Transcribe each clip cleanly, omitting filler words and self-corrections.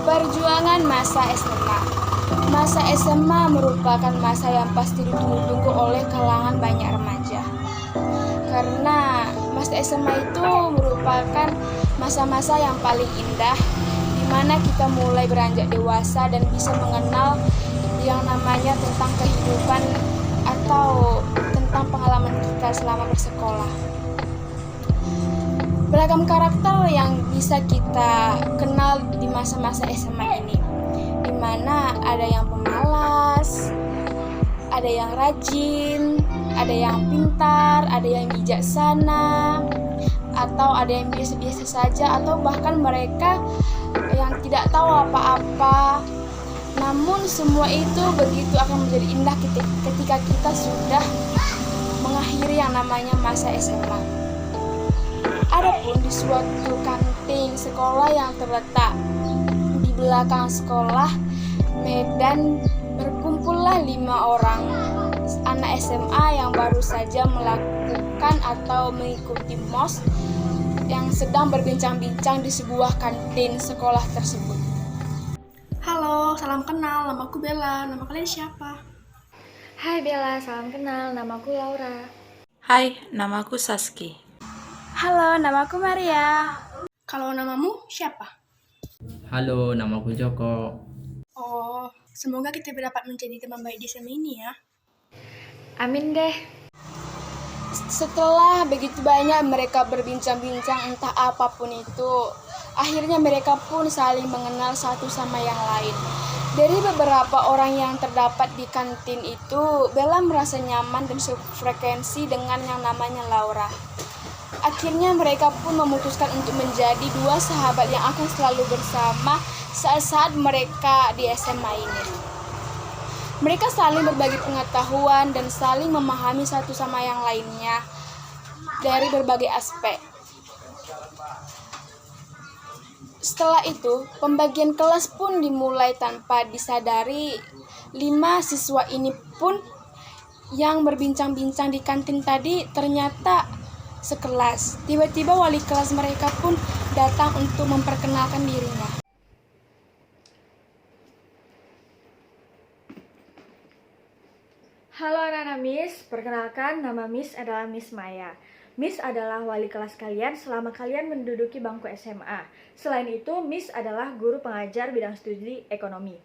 Perjuangan masa SMA. Masa SMA merupakan masa yang pasti ditunggu-tunggu oleh kalangan banyak remaja. Karena masa SMA itu merupakan masa-masa yang paling indah, di mana kita mulai beranjak dewasa dan bisa mengenal yang namanya tentang kehidupan atau tentang pengalaman kita selama bersekolah. Beragam karakter yang bisa kita kenal di masa-masa SMA ini, di mana ada yang pemalas, ada yang rajin, ada yang pintar, ada yang bijaksana, atau ada yang biasa-biasa saja, atau bahkan mereka yang tidak tahu apa-apa. Namun semua itu begitu akan menjadi indah ketika kita sudah mengakhiri yang namanya masa SMA. Adapun di suatu kantin sekolah yang terletak di belakang sekolah Medan, berkumpullah 5 orang anak SMA yang baru saja melakukan atau mengikuti MOS yang sedang berbincang-bincang di sebuah kantin sekolah tersebut. Halo, salam kenal. Namaku Bella. Nama kalian siapa? Hai Bella, salam kenal. Namaku Laura. Hai, namaku Saski. Halo, namaku Maria. Kalau namamu siapa? Halo, namaku Joko. Oh, semoga kita dapat menjadi teman baik di SMA ini ya. Amin deh. Setelah begitu banyak mereka berbincang-bincang entah apapun itu, akhirnya mereka pun saling mengenal satu sama yang lain. Dari beberapa orang yang terdapat di kantin itu, Bella merasa nyaman dan sefrekuensi dengan yang namanya Laura. Akhirnya mereka pun memutuskan untuk menjadi dua sahabat yang akan selalu bersama saat-saat mereka di SMA ini. Mereka saling berbagi pengetahuan dan saling memahami satu sama yang lainnya dari berbagai aspek. Setelah itu, pembagian kelas pun dimulai tanpa disadari. 5 siswa ini pun yang berbincang-bincang di kantin tadi ternyata sekelas. Tiba-tiba wali kelas mereka pun datang untuk memperkenalkan dirinya. Halo anak-anak Miss, perkenalkan nama Miss adalah Miss Maya. Miss adalah wali kelas kalian selama kalian menduduki bangku SMA. Selain itu, Miss adalah guru pengajar bidang studi ekonomi.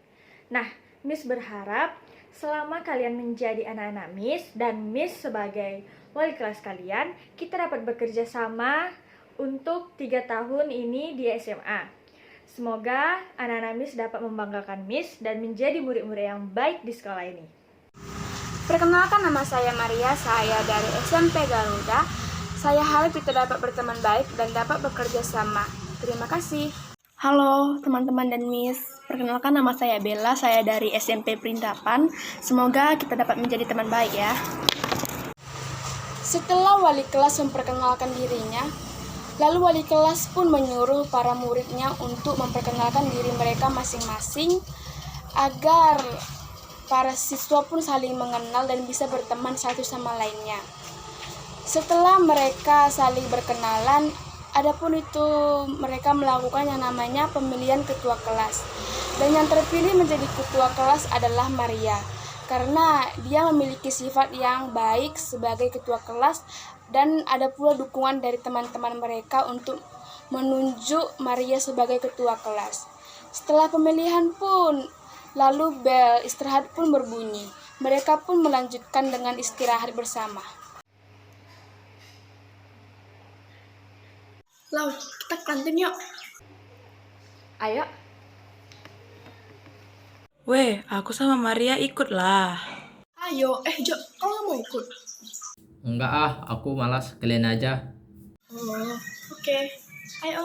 Nah, Miss berharap selama kalian menjadi anak-anak Miss dan Miss sebagai wali kelas kalian, kita dapat bekerja sama untuk 3 tahun ini di SMA. Semoga anak-anak Miss dapat membanggakan Miss dan menjadi murid-murid yang baik di sekolah ini. Perkenalkan, nama saya Maria, saya dari SMP Garuda. Saya harap kita dapat berteman baik dan dapat bekerja sama. Terima kasih. Halo teman-teman dan Miss. Perkenalkan nama saya Bella, saya dari SMP Perindapan. Semoga kita dapat menjadi teman baik ya. Setelah wali kelas memperkenalkan dirinya, lalu wali kelas pun menyuruh para muridnya untuk memperkenalkan diri mereka masing-masing agar para siswa pun saling mengenal dan bisa berteman satu sama lainnya. Setelah mereka saling berkenalan, adapun itu mereka melakukan yang namanya pemilihan ketua kelas. Dan yang terpilih menjadi ketua kelas adalah Maria, karena dia memiliki sifat yang baik sebagai ketua kelas dan ada pula dukungan dari teman-teman mereka untuk menunjuk Maria sebagai ketua kelas. Setelah pemilihan pun, lalu bel istirahat pun berbunyi. Mereka pun melanjutkan dengan istirahat bersama. Lau, kita ke kantin yuk. Ayo. Weh, aku sama Maria ikut lah. Ayo, Jo, kau nggak mau ikut? Enggak ah, aku malas. Kalian aja. Oh, oke. Ayo.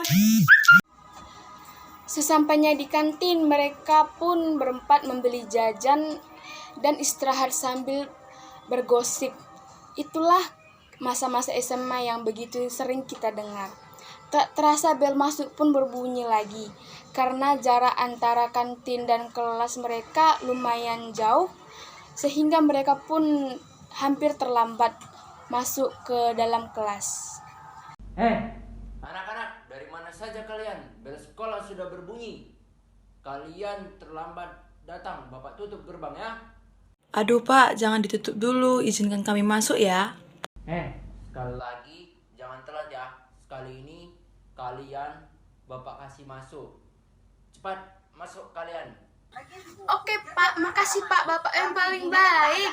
Sesampainya di kantin, mereka pun berempat membeli jajan dan istirahat sambil bergosip. Itulah masa-masa SMA yang begitu sering kita dengar. Tak terasa bel masuk pun berbunyi lagi, karena jarak antara kantin dan kelas mereka lumayan jauh, sehingga mereka pun hampir terlambat masuk ke dalam kelas. Anak-anak, dari mana saja kalian? Bel sekolah sudah berbunyi. kalian terlambat datang. Bapak tutup gerbang ya. Aduh Pak, jangan ditutup dulu, izinkan kami masuk ya. Sekali lagi jangan telat ya. Sekali ini kalian Bapak kasih masuk. Cepat masuk kalian. Oke Pak, makasih Pak, Bapak yang paling baik.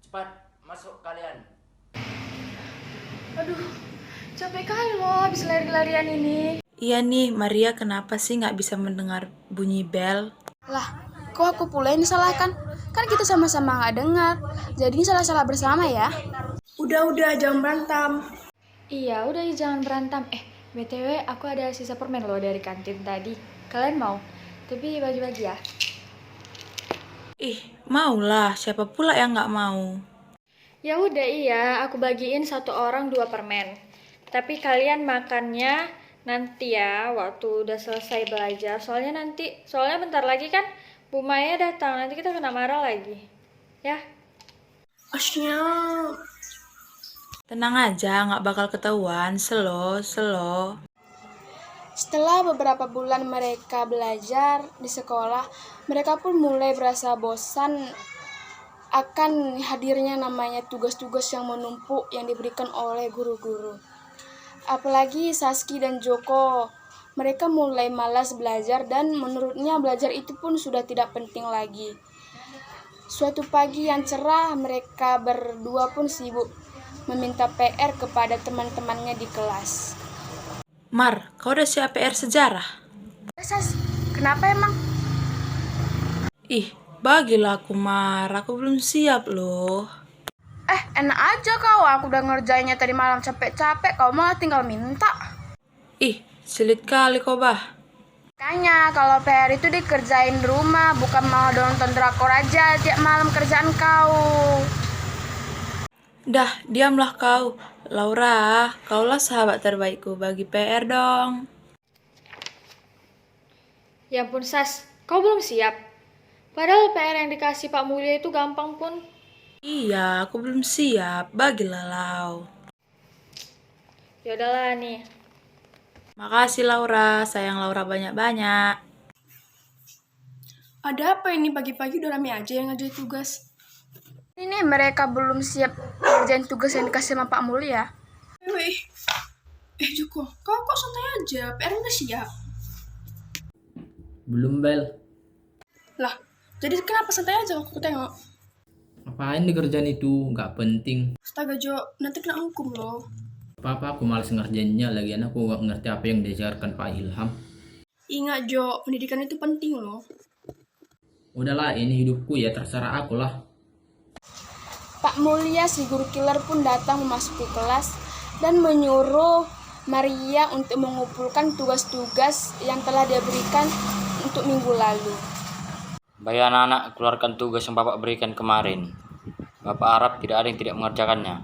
Cepat masuk kalian. Aduh, capek kali loh habis lari-larian ini. Iya nih, Maria kenapa sih nggak bisa mendengar bunyi bel? Lah, kok aku pula yang disalahkan? Kan kita sama-sama nggak dengar. Jadi ini salah-salah bersama ya. Udah, jangan berantem. Iya, udah jangan berantem. BTW aku ada sisa permen loh dari kantin tadi. Kalian mau? Tapi bagi-bagi ya. Ih, maulah, siapa pula yang nggak mau? Ya udah iya, aku bagiin 1 orang 2 permen. Tapi kalian makannya nanti ya, waktu udah selesai belajar. Soalnya bentar lagi kan Bu Maya datang, nanti kita kena marah lagi. Ya. Asyik. Tenang aja, nggak bakal ketahuan. Slow. Setelah beberapa bulan mereka belajar di sekolah, mereka pun mulai berasa bosan akan hadirnya namanya tugas-tugas yang menumpuk yang diberikan oleh guru-guru. Apalagi Saski dan Joko, mereka mulai malas belajar dan menurutnya belajar itu pun sudah tidak penting lagi. Suatu pagi yang cerah, mereka berdua pun sibuk meminta PR kepada teman-temannya di kelas. Mar, kau udah siap PR sejarah? Sas, kenapa emang? Ih, bagilah aku Mar, aku belum siap loh. Enak aja kau, aku udah ngerjainnya tadi malam capek-capek, kau malah tinggal minta. Ih, sulit kali kau bah. Makanya kalau PR itu dikerjain di rumah, bukan mau nonton drakor aja tiap malam kerjaan kau. Dah, diamlah kau. Laura, kaulah sahabat terbaikku, bagi PR dong. Ya ampun Sas, kau belum siap. Padahal PR yang dikasih Pak Mulya itu gampang pun. Iya, aku belum siap, bagilah Lau. Ya udahlah nih. Makasih Laura, sayang Laura banyak-banyak. Ada apa ini pagi-pagi udah rame aja yang ngerjain tugas? Ini mereka belum siap kerjain tugas yang dikasih sama Pak Mulya. Joko, kau kok santai aja? PR udah siap. Belum Bel. Lah, jadi kenapa santai aja aku tengok? Apain dikerjain itu? Nggak penting. Astaga Jo, nanti kena hukum loh. Apa aku malas ngerjainnya, lagian aku nggak ngerti apa yang diajarkan Pak Ilham. Ingat Jo, pendidikan itu penting loh. Udahlah, ini hidupku ya, terserah aku lah. Pak Mulya, si guru killer pun datang memasuki kelas dan menyuruh Maria untuk mengumpulkan tugas-tugas yang telah dia berikan untuk minggu lalu. Baik anak-anak, keluarkan tugas yang Bapak berikan kemarin. Bapak harap tidak ada yang tidak mengerjakannya.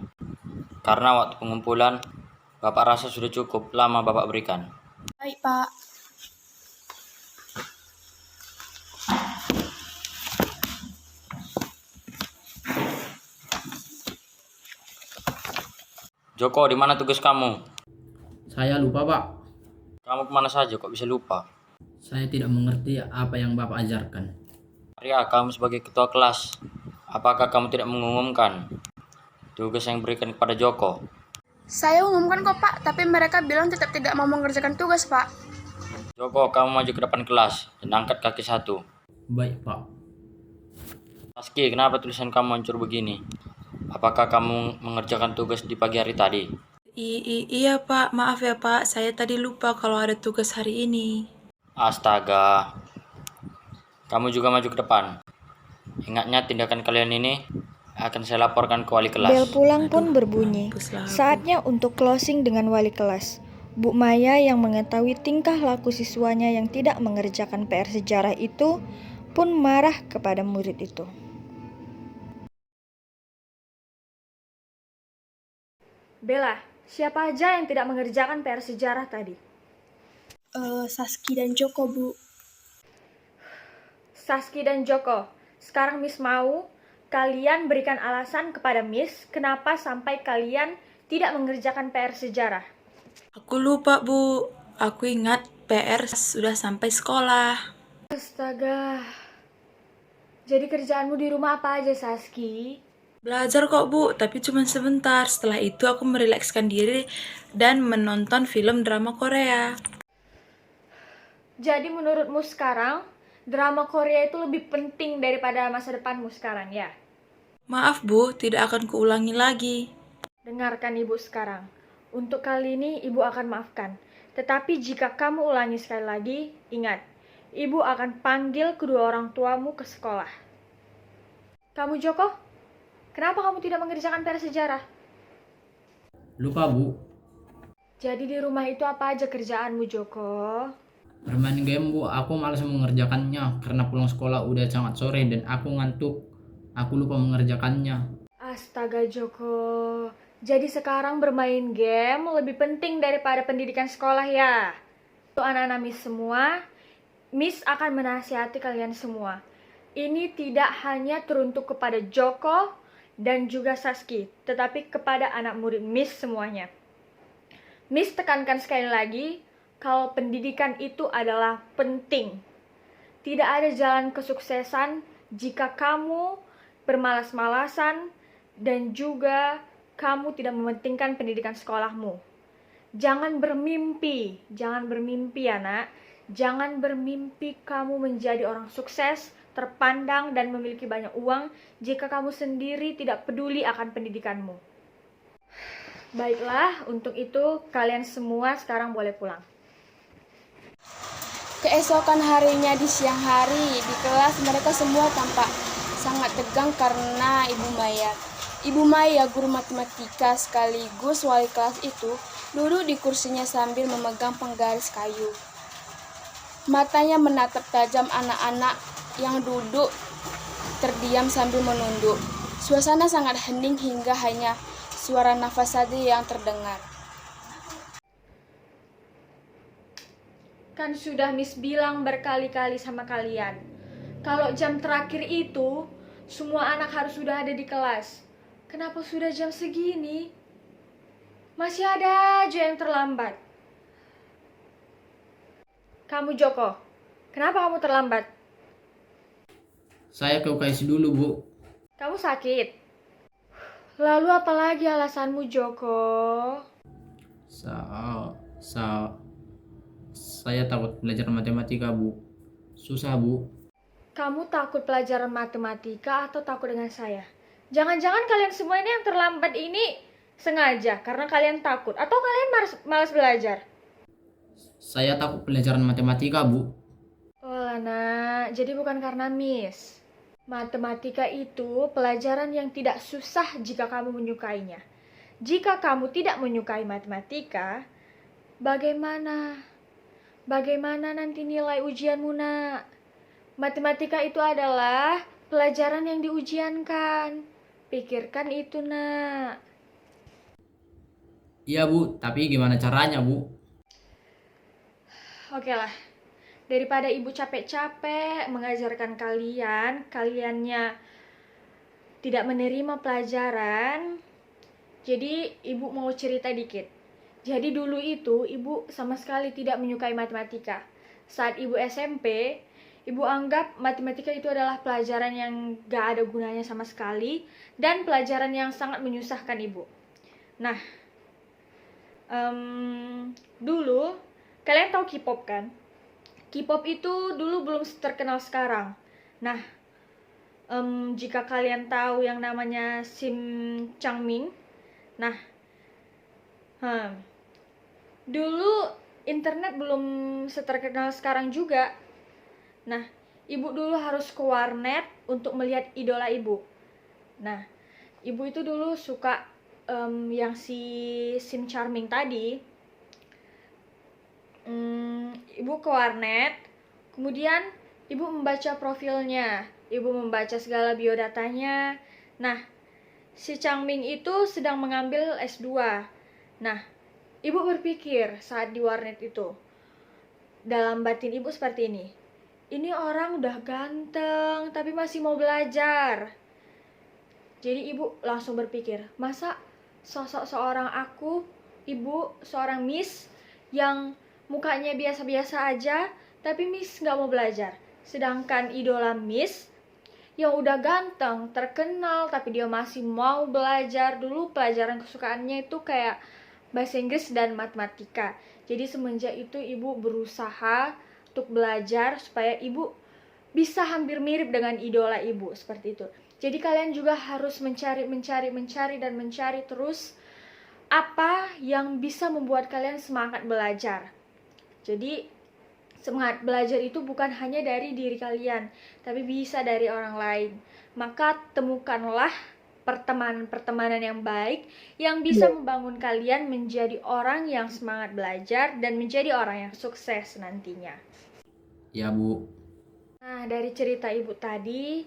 Karena waktu pengumpulan, Bapak rasa sudah cukup lama Bapak berikan. Baik Pak. Joko, di mana tugas kamu? Saya lupa Pak. Kamu kemana saja kok bisa lupa? Saya tidak mengerti apa yang Bapak ajarkan. Maria, kamu sebagai ketua kelas, apakah kamu tidak mengumumkan tugas yang diberikan kepada Joko? Saya umumkan kok Pak, tapi mereka bilang tetap tidak mau mengerjakan tugas Pak. Joko, kamu maju ke depan kelas dan angkat kaki 1. Baik Pak. Saski, kenapa tulisan kamu hancur begini? Apakah kamu mengerjakan tugas di pagi hari tadi? Iya Pak, maaf ya Pak, saya tadi lupa kalau ada tugas hari ini. Astaga. Kamu juga maju ke depan. Ingatnya tindakan kalian ini akan saya laporkan ke wali kelas. Bel pulang pun berbunyi. mampuslah aku. Saatnya untuk closing dengan wali kelas. Bu Maya yang mengetahui tingkah laku siswanya yang tidak mengerjakan PR sejarah itu pun marah kepada murid itu. Bella, siapa aja yang tidak mengerjakan PR sejarah tadi? Saski dan Joko, Bu. Saski dan Joko, sekarang Miss mau kalian berikan alasan kepada Miss kenapa sampai kalian tidak mengerjakan PR sejarah. Aku lupa Bu, aku ingat PR sudah sampai sekolah. Astaga. Jadi kerjaanmu di rumah apa aja, Saski? Belajar kok Bu, tapi cuma sebentar. Setelah itu aku merilekskan diri dan menonton film drama Korea. Jadi menurutmu sekarang, drama Korea itu lebih penting daripada masa depanmu sekarang, ya? Maaf Bu, tidak akan kuulangi lagi. Dengarkan ibu sekarang. Untuk kali ini ibu akan maafkan. Tetapi jika kamu ulangi sekali lagi, ingat, ibu akan panggil kedua orang tuamu ke sekolah. Kamu Joko, kenapa kamu tidak mengerjakan PR sejarah? Lupa Bu, Jadi di rumah itu apa aja kerjaanmu Joko? bermain game Bu, aku malas mengerjakannya karena pulang sekolah udah sangat sore dan aku ngantuk. Aku lupa mengerjakannya. Astaga Joko, jadi sekarang bermain game lebih penting daripada pendidikan sekolah ya? Untuk anak-anak Miss semua, Miss akan menasihati kalian semua. Ini tidak hanya teruntuk kepada Joko dan juga Saski, tetapi kepada anak murid Miss semuanya. Miss tekankan sekali lagi, kalau pendidikan itu adalah penting. Tidak ada jalan kesuksesan jika kamu bermalas-malasan dan juga kamu tidak mementingkan pendidikan sekolahmu. Jangan bermimpi ya nak. Jangan bermimpi kamu menjadi orang sukses, terpandang dan memiliki banyak uang jika kamu sendiri tidak peduli akan pendidikanmu. Baiklah, untuk itu kalian semua sekarang boleh pulang. Keesokan harinya di siang hari, di kelas mereka semua tampak sangat tegang karena Ibu Maya. Ibu Maya, guru matematika sekaligus wali kelas itu, duduk di kursinya sambil memegang penggaris kayu. Matanya menatap tajam anak-anak yang duduk terdiam sambil menunduk. Suasana sangat hening hingga hanya suara nafas saja yang terdengar. Kan sudah Miss bilang berkali-kali sama kalian, kalau jam terakhir itu semua anak harus sudah ada di kelas. Kenapa sudah jam segini? Masih ada aja yang terlambat. Kamu Joko, kenapa kamu terlambat? Saya ke UKS dulu Bu. Kamu sakit? Lalu apa lagi alasanmu Joko? Saya takut belajar matematika Bu. Susah Bu. Kamu takut pelajaran matematika atau takut dengan saya? Jangan-jangan kalian semua ini yang terlambat ini sengaja karena kalian takut atau kalian malas belajar? Saya takut pelajaran matematika Bu. Oh nak, jadi bukan karena Miss. Matematika itu pelajaran yang tidak susah jika kamu menyukainya. Jika kamu tidak menyukai matematika, bagaimana nanti nilai ujianmu nak? Matematika itu adalah pelajaran yang diujiankan. Pikirkan itu nak. Iya Bu, tapi gimana caranya Bu? Oke lah, daripada ibu capek-capek mengajarkan kaliannya tidak menerima pelajaran, jadi ibu mau cerita dikit. Jadi dulu itu ibu sama sekali tidak menyukai matematika. Saat ibu SMP, ibu anggap matematika itu adalah pelajaran yang gak ada gunanya sama sekali dan pelajaran yang sangat menyusahkan ibu. Nah, dulu kalian tahu K-pop kan? K-pop itu dulu belum terkenal sekarang. Nah, jika kalian tahu yang namanya Sim Changmin, nah, dulu internet belum seterkenal sekarang juga. Nah, ibu dulu harus ke warnet untuk melihat idola ibu. Nah, ibu itu dulu suka yang si Sim Charming tadi. Ibu ke warnet, kemudian ibu membaca profilnya, ibu membaca segala biodatanya. Nah, si Changming itu sedang mengambil S2. Nah, ibu berpikir saat di warnet itu, dalam batin ibu seperti ini orang udah ganteng tapi masih mau belajar. Jadi ibu langsung berpikir, masa sosok seorang ibu, seorang Miss yang mukanya biasa-biasa aja, tapi Miss nggak mau belajar. Sedangkan idola Miss yang udah ganteng, terkenal, tapi dia masih mau belajar. Dulu pelajaran kesukaannya itu kayak bahasa Inggris dan matematika. Jadi semenjak itu ibu berusaha untuk belajar supaya ibu bisa hampir mirip dengan idola ibu, seperti itu. Jadi kalian juga harus mencari dan mencari terus apa yang bisa membuat kalian semangat belajar. Jadi semangat belajar itu bukan hanya dari diri kalian, tapi bisa dari orang lain. Maka temukanlah pertemanan-pertemanan yang baik yang bisa membangun kalian menjadi orang yang semangat belajar dan menjadi orang yang sukses nantinya. Ya, Bu. Nah, dari cerita ibu tadi,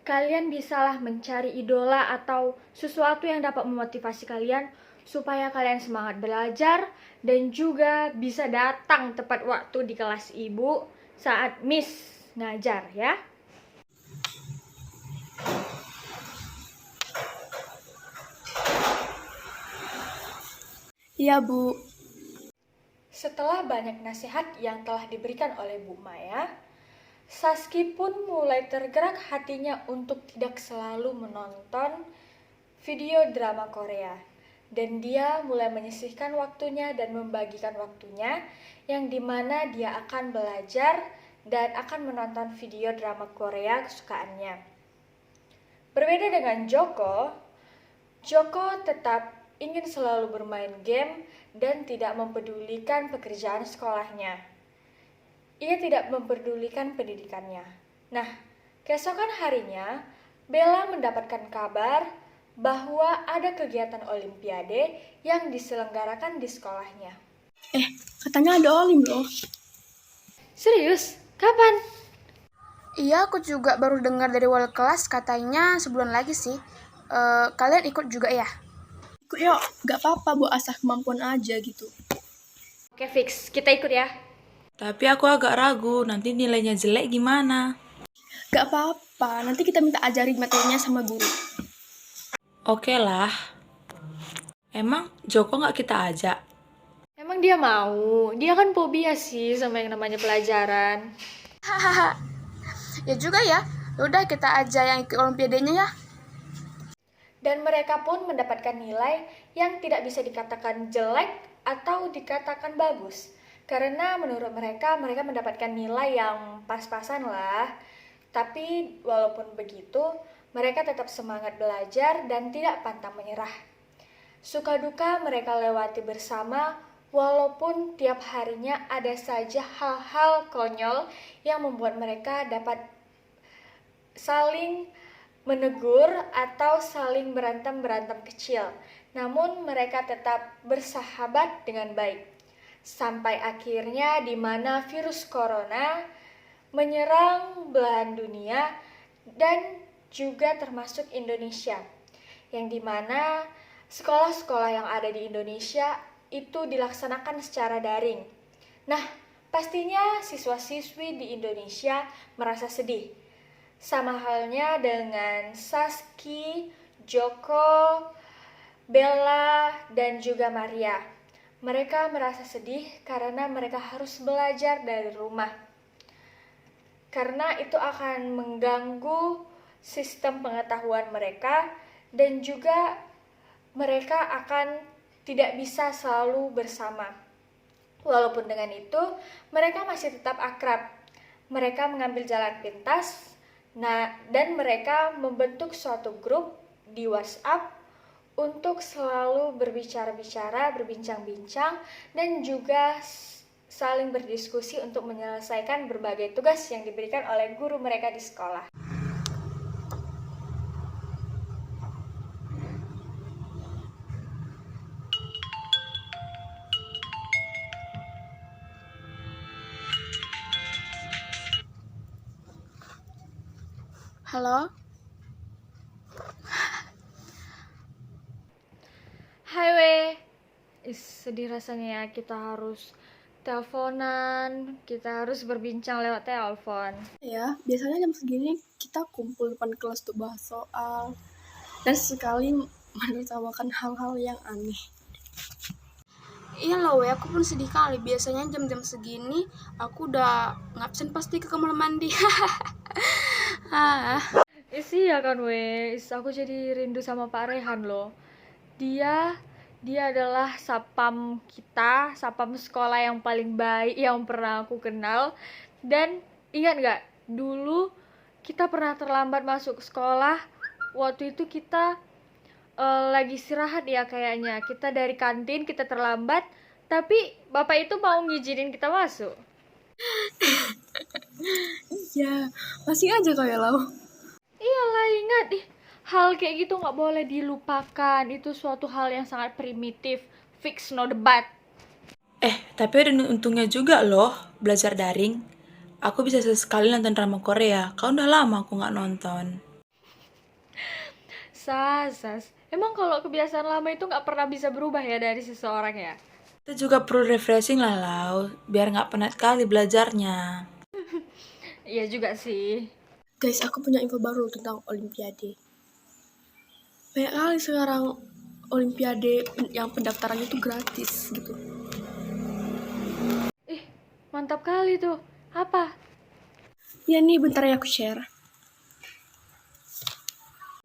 kalian bisalah mencari idola atau sesuatu yang dapat memotivasi kalian supaya kalian semangat belajar dan juga bisa datang tepat waktu di kelas ibu saat Miss ngajar ya. Iya, Bu. Setelah banyak nasihat yang telah diberikan oleh Bu Maya, Saski pun mulai tergerak hatinya untuk tidak selalu menonton video drama Korea. Dan dia mulai menyisihkan waktunya dan membagikan waktunya yang dimana dia akan belajar dan akan menonton video drama Korea kesukaannya. Berbeda dengan Joko, Joko tetap ingin selalu bermain game dan tidak mempedulikan pekerjaan sekolahnya. Ia tidak mempedulikan pendidikannya. Nah, keesokan harinya, Bella mendapatkan kabar bahwa ada kegiatan olimpiade yang diselenggarakan di sekolahnya. Katanya ada olim loh. Serius? Kapan? Iya, aku juga baru dengar dari wali kelas, katanya sebulan lagi sih. Kalian ikut juga ya? Ikut yuk, gak apa-apa, Bu, asal kemampuan aja gitu. Oke, fix. Kita ikut ya. Tapi aku agak ragu, nanti nilainya jelek gimana? Gak apa-apa, nanti kita minta ajarin materinya sama guru. Oke lah. Emang Joko nggak kita ajak? Emang dia mau? Dia kan fobia sih sama yang namanya pelajaran. Hahaha. Ya juga ya. Udah kita aja yang ikut olimpiadenya ya. Dan mereka pun mendapatkan nilai yang tidak bisa dikatakan jelek atau dikatakan bagus. Karena menurut mereka mendapatkan nilai yang pas-pasan lah. Tapi walaupun begitu, mereka tetap semangat belajar dan tidak pantang menyerah. Suka duka mereka lewati bersama, walaupun tiap harinya ada saja hal-hal konyol yang membuat mereka dapat saling menegur atau saling berantem kecil. Namun mereka tetap bersahabat dengan baik. Sampai akhirnya di mana virus corona menyerang belahan dunia dan juga termasuk Indonesia. Yang di mana sekolah-sekolah yang ada di Indonesia itu dilaksanakan secara daring. Nah, pastinya siswa-siswi di Indonesia merasa sedih. Sama halnya dengan Saski, Joko, Bella, dan juga Maria. Mereka merasa sedih karena mereka harus belajar dari rumah. Karena itu akan mengganggu sistem pengetahuan mereka dan juga mereka akan tidak bisa selalu bersama. Walaupun dengan itu, mereka masih tetap akrab. Mereka mengambil jalan pintas, dan mereka membentuk suatu grup di WhatsApp untuk selalu berbicara-bicara, berbincang-bincang, dan juga saling berdiskusi untuk menyelesaikan berbagai tugas yang diberikan oleh guru mereka di sekolah. Halo? Hai weh, sedih rasanya kita harus teleponan, kita harus berbincang lewat telepon. Ya, biasanya jam segini kita kumpul depan kelas untuk bahas soal dan sekali menertawakan hal-hal yang aneh. Iya lah weh, aku pun sedih kali. Biasanya jam-jam segini aku udah ngabsen pasti ke kamar mandi. Ah. Iya kan wes, aku jadi rindu sama Pak Rehan loh. Dia dia adalah sapam kita, sapam sekolah yang paling baik yang pernah aku kenal. Dan ingat nggak, dulu kita pernah terlambat masuk ke sekolah. Waktu itu kita lagi istirahat ya kayaknya. Kita dari kantin, kita terlambat, tapi bapak itu mau ngizinin kita masuk. Iya, masih aja kayak lau. Iyalah, ingat ih, hal kayak gitu nggak boleh dilupakan. Itu suatu hal yang sangat primitif. Fix no debat. Tapi ada untungnya juga loh belajar daring. Aku bisa sesekali nonton drama Korea. Kau udah lama aku nggak nonton. Sas. Emang kalau kebiasaan lama itu nggak pernah bisa berubah ya dari seseorang ya? Kita juga perlu refreshing lah, Lau. Biar nggak penat kali belajarnya. Iya juga sih. Guys, aku punya info baru tentang Olimpiade. Banyak kali sekarang Olimpiade yang pendaftarannya itu gratis gitu. Ih, mantap kali tuh. Apa? Ya nih, bentar ya aku share.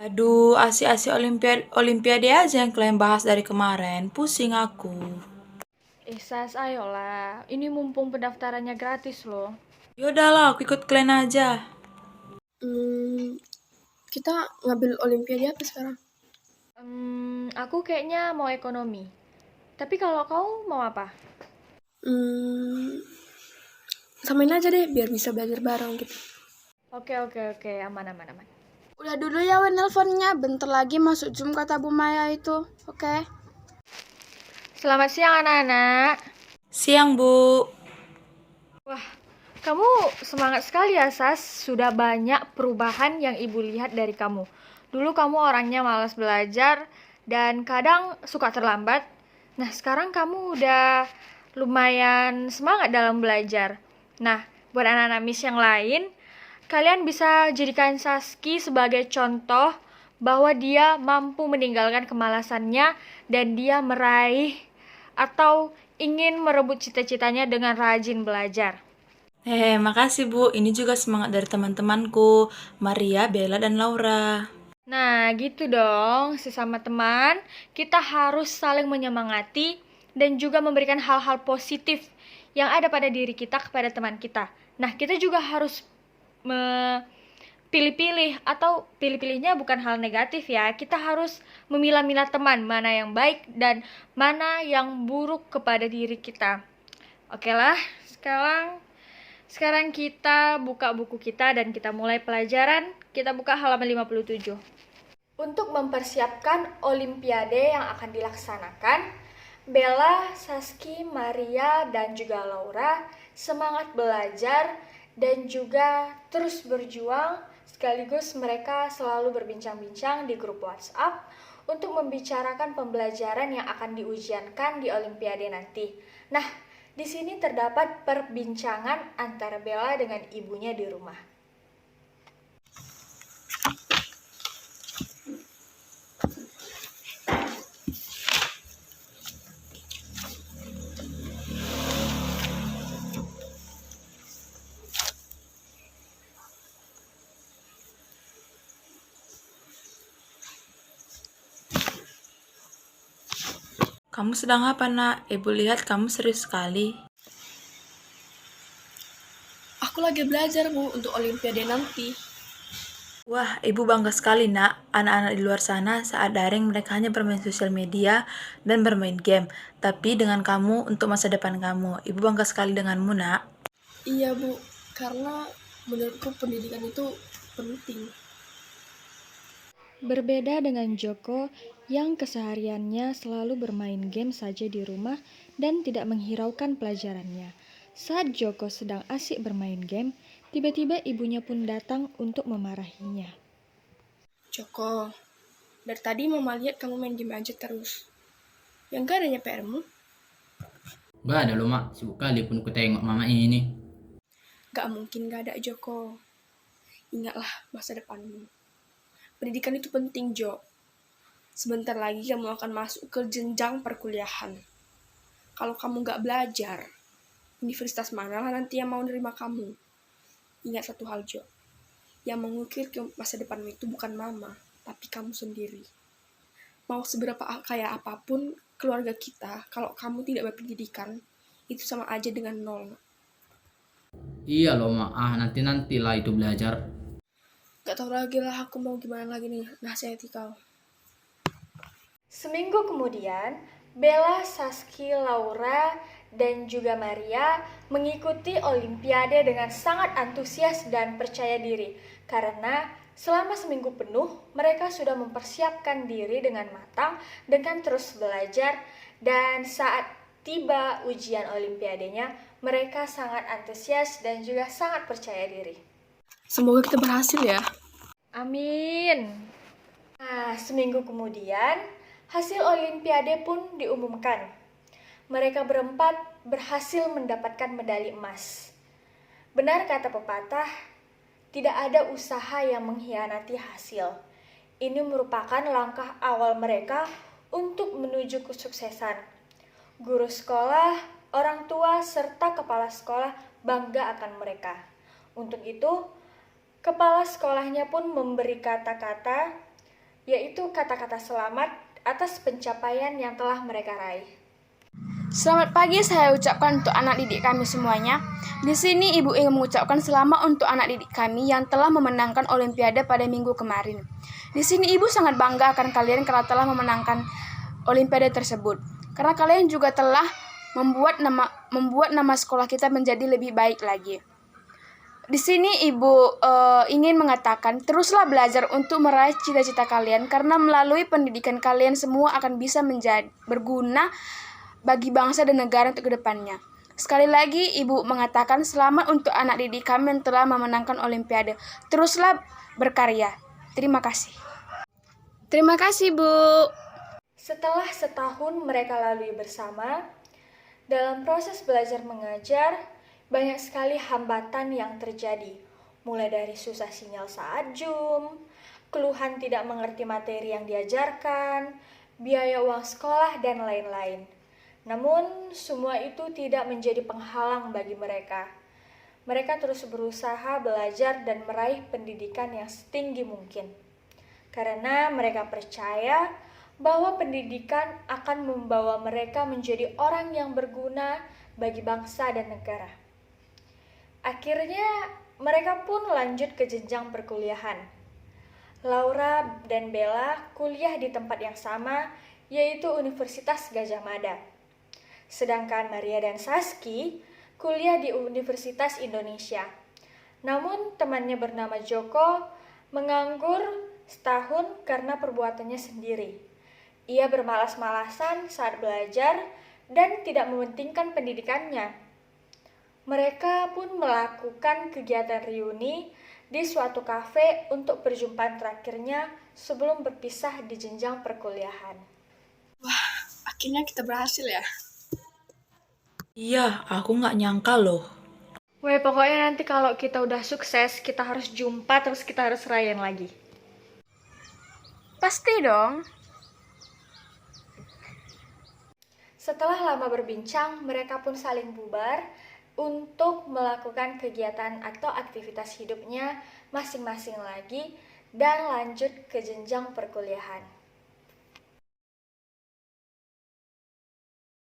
Aduh, asi-asi Olimpiade aja yang kalian bahas dari kemarin. Pusing aku. Sas, ayolah. Ini mumpung pendaftarannya gratis loh. Yaudahlah, aku ikut kalian aja. Kita ngambil Olimpiade apa sekarang? Aku kayaknya mau ekonomi. Tapi kalau kau mau apa? Samain aja deh, biar bisa belajar bareng gitu. Oke. Aman. Udah dulu ya weh nelponnya. Bentar lagi masuk Zoom kata Bu Maya itu. Oke. Selamat siang anak-anak. Siang, Bu. Wah, kamu semangat sekali ya, Sas. Sudah banyak perubahan yang Ibu lihat dari kamu. Dulu kamu orangnya malas belajar dan kadang suka terlambat. Nah, sekarang kamu udah lumayan semangat dalam belajar. Nah, buat anak-anak Miss yang lain, kalian bisa jadikan Saski sebagai contoh bahwa dia mampu meninggalkan kemalasannya dan dia meraih atau ingin merebut cita-citanya dengan rajin belajar. Makasih Bu. Ini juga semangat dari teman-temanku, Maria, Bella, dan Laura. Nah, gitu dong, sesama teman, kita harus saling menyemangati dan juga memberikan hal-hal positif yang ada pada diri kita kepada teman kita. Nah, kita juga harus pilih-pilih, atau pilih-pilihnya bukan hal negatif ya. Kita harus memilah-milah teman, mana yang baik dan mana yang buruk kepada diri kita. Oke lah, sekarang kita buka buku kita dan kita mulai pelajaran. Kita buka halaman 57. Untuk mempersiapkan Olimpiade yang akan dilaksanakan, Bella, Saski, Maria, dan juga Laura semangat belajar dan juga terus berjuang. Sekaligus mereka selalu berbincang-bincang di grup WhatsApp untuk membicarakan pembelajaran yang akan diujiankan di Olimpiade nanti. Nah, di sini terdapat perbincangan antara Bella dengan ibunya di rumah. Kamu sedang apa, Nak? Ibu lihat kamu serius sekali. Aku lagi belajar, Bu, untuk Olimpiade nanti. Wah, Ibu bangga sekali, Nak. Anak-anak di luar sana saat daring mereka hanya bermain sosial media dan bermain game. Tapi dengan kamu untuk masa depan kamu. Ibu bangga sekali denganmu, Nak. Iya, Bu, karena menurutku pendidikan itu penting. Berbeda dengan Joko yang kesehariannya selalu bermain game saja di rumah dan tidak menghiraukan pelajarannya. Saat Joko sedang asik bermain game, tiba-tiba ibunya pun datang untuk memarahinya. Joko, dari tadi Mama lihat kamu main game aja terus. Yang gak adanya PR-mu? Gak ada loh mak, sibuk kali pun ku tengok mama ini. Gak mungkin gak ada, Joko. Ingatlah masa depanmu. Pendidikan itu penting, Jo. Sebentar lagi kamu akan masuk ke jenjang perkuliahan. Kalau kamu nggak belajar, universitas mana lah nanti yang mau nerima kamu? Ingat satu hal, Jo. Yang mengukir ke masa depanmu itu bukan mama, tapi kamu sendiri. Mau seberapa kaya apapun keluarga kita, kalau kamu tidak berpendidikan, itu sama aja dengan nol. Iya loh Ma, nanti-nantilah itu belajar. Gak tau lagi lah aku mau gimana lagi nih nasihati kau. Seminggu kemudian, Bella, Saski, Laura, dan juga Maria mengikuti Olimpiade dengan sangat antusias dan percaya diri karena selama seminggu penuh mereka sudah mempersiapkan diri dengan matang dengan terus belajar, dan saat tiba ujian Olimpiadenya mereka sangat antusias dan juga sangat percaya diri. Semoga kita berhasil ya. Amin. Nah, seminggu kemudian hasil Olimpiade pun diumumkan. Mereka berempat berhasil mendapatkan medali emas. Benar kata pepatah, tidak ada usaha yang mengkhianati hasil. Ini merupakan langkah awal mereka untuk menuju kesuksesan. Guru sekolah, orang tua, serta kepala sekolah bangga akan mereka. Untuk itu, kepala sekolahnya pun memberi kata-kata, yaitu kata-kata selamat atas pencapaian yang telah mereka raih. Selamat pagi saya ucapkan untuk anak didik kami semuanya. Di sini Ibu ingin mengucapkan selamat untuk anak didik kami yang telah memenangkan Olimpiade pada minggu kemarin. Di sini Ibu sangat bangga akan kalian karena telah memenangkan Olimpiade tersebut. Karena kalian juga telah membuat nama sekolah kita menjadi lebih baik lagi. Di sini Ibu ingin mengatakan, teruslah belajar untuk meraih cita-cita kalian karena melalui pendidikan kalian semua akan bisa berguna bagi bangsa dan negara untuk kedepannya. Sekali lagi Ibu mengatakan selamat untuk anak didik kami yang telah memenangkan Olimpiade. Teruslah berkarya. Terima kasih. Terima kasih, Bu. Setelah setahun mereka lalui bersama, dalam proses belajar mengajar, banyak sekali hambatan yang terjadi, mulai dari susah sinyal saat Zoom, keluhan tidak mengerti materi yang diajarkan, biaya uang sekolah, dan lain-lain. Namun, semua itu tidak menjadi penghalang bagi mereka. Mereka terus berusaha belajar dan meraih pendidikan yang setinggi mungkin. Karena mereka percaya bahwa pendidikan akan membawa mereka menjadi orang yang berguna bagi bangsa dan negara. Akhirnya, mereka pun lanjut ke jenjang perkuliahan. Laura dan Bella kuliah di tempat yang sama, yaitu Universitas Gadjah Mada. Sedangkan Maria dan Saski kuliah di Universitas Indonesia. Namun temannya bernama Joko menganggur setahun karena perbuatannya sendiri. Ia bermalas-malasan saat belajar dan tidak mementingkan pendidikannya. Mereka pun melakukan kegiatan reuni di suatu kafe untuk perjumpaan terakhirnya sebelum berpisah di jenjang perkuliahan. Wah, akhirnya kita berhasil ya. Iya, aku nggak nyangka loh. Weh, pokoknya nanti kalau kita udah sukses, kita harus jumpa, terus kita harus rayain lagi. Pasti dong. Setelah lama berbincang, mereka pun saling bubar untuk melakukan kegiatan atau aktivitas hidupnya masing-masing lagi dan lanjut ke jenjang perkuliahan.